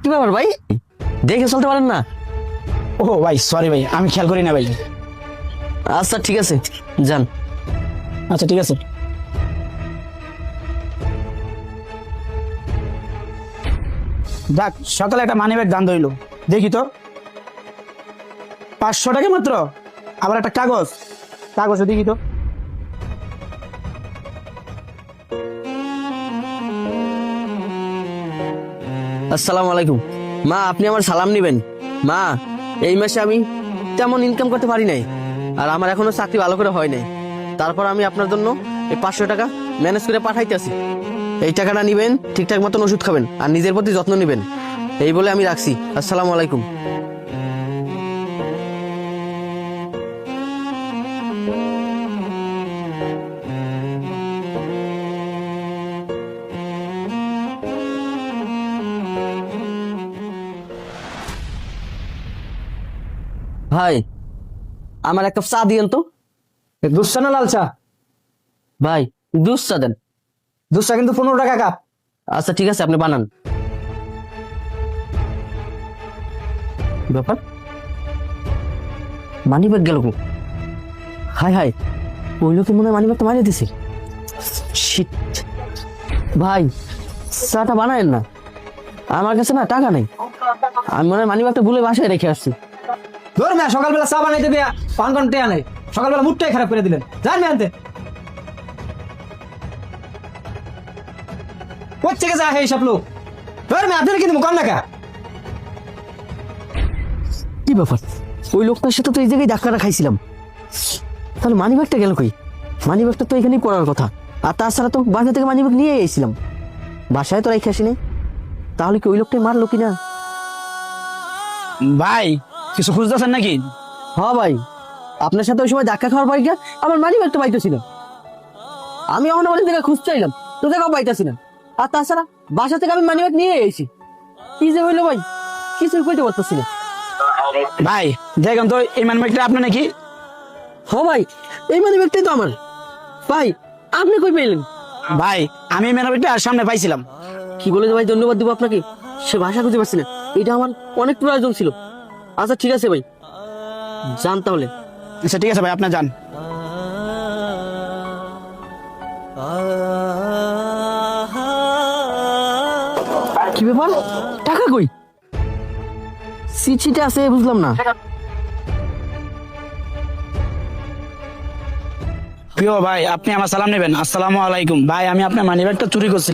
কি ব্যাপার ভাই, দেখে চলতে পারেন না? ও ভাই সরি ভাই, আমি খেয়াল করি না ভাই। আচ্ছা ঠিক আছে, যান। আচ্ছা ঠিক আছে। যাক, সকালে একটা মানি ব্যাগ দান ধইল, দেখি তো 500 টাকা মাত্র। আবার একটা কাগজ দেখি তো। আসসালামু আলাইকুম। মা, আপনি আমার সালাম নিবেন। মা, এই মাসে আমি তেমন ইনকাম করতে পারি নাই, আর আমার এখনো চাকরি ভালো করে হয় নাই। তারপর আমি আপনার জন্য এই 500 টাকা ম্যানেজ করে পাঠাইতেছি। এই টাকাটা নিবেন, ঠিকঠাক মতন ওষুধ খাবেন আর নিজের প্রতি যত্ন নিবেন। এই বলে আমি রাখছি। আসসালামু আলাইকুম। ভাই, আমার এক কাপ চা দিয়েন তো। দুধ চা না লাল চা? ভাই, দুধ চা দেন। দুধ চা কিন্তু 15 টাকা কাপ। আচ্ছা ঠিক আছে, আপনি বানান। ব্যাপার, মানি ব্যাগ গেল? হাই হাই, ওই লোকে মনে হয় মানি ব্যাগটা মারিয়ে দিছে। শিট। ভাই, চাটা বানায়েন না, আমার কাছে না টাকা নেই। আমি মনে হয় মানি ব্যাগটা ভুলে বাসায় রেখে আসছি। ধর না, সকালবেলা চা বানাইতে দেয়া 5 ঘন্টা আনে, সকালবেলা মুডটাই খারাপ করে দিলেন। যান না আনতে। কোথা থেকে যা হে সব লোক? ধর না, আপনারা কিন্তু কম টাকা। কি ব্যাপার, ওই লোকটার সাথে তো এই জায়গায় ধাক্কাটা খাইছিলাম, তাহলে মানি ব্যাগটা গেল কই? মানি ব্যাগটা তো এখানেই পড়ার কথা, আর তাছাড়া তো বাসা থেকে মানি ব্যাগ নিয়ে এসেছিলাম, বাসায় তো রেখে আসিনি। তাহলে কি ওই লোকটাই মারলো কিনা? ভাই, কিছু খুঁজতেছেন নাকি? হ্যাঁ ভাই, আপনার সাথে ওই সময় ধাক্কা খাওয়ার পর গিয়া আমার মানি ব্যাগটা পাইতেছিল। আমি এখন অনেক জায়গায় খুঁজতেছিলাম, তো জায়গাও পাইতেছি না। আর তাছাড়া বাসা থেকে আমি মানি ব্যাগ নিয়ে এসেছি। কি যে হইলো ভাই, কিছুই কইতে পারতেছি না। ভাই দেখেন তো, এই মানি ব্যাগটা আপনার নাকি? হ্যাঁ ভাই, এই মানি ব্যাগটাই তো আমার। ভাই, আপনি কই পেলেন? ভাই, আমি এই মানি ব্যাগটা আর সামনে পাইছিলাম। কি বলে যে ভাই ধন্যবাদ দিব আপনাকে, সে ভাষা খুঁজে পাচ্ছি না। এটা আমার অনেক প্রয়োজন ছিল। আচ্ছা ঠিক আছে ভাই, যান তাহলে। আচ্ছা ঠিক আছে ভাই, আপনার যান। কি ব্যাপার, টাকা কই? চিঠিটা আছে, বুঝলাম না। প্রিয় ভাই, আপনি আমার সালাম নেবেন। আসসালামু আলাইকুম। ভাই, আমি আপনার মানি ব্যাগটা চুরি করছি।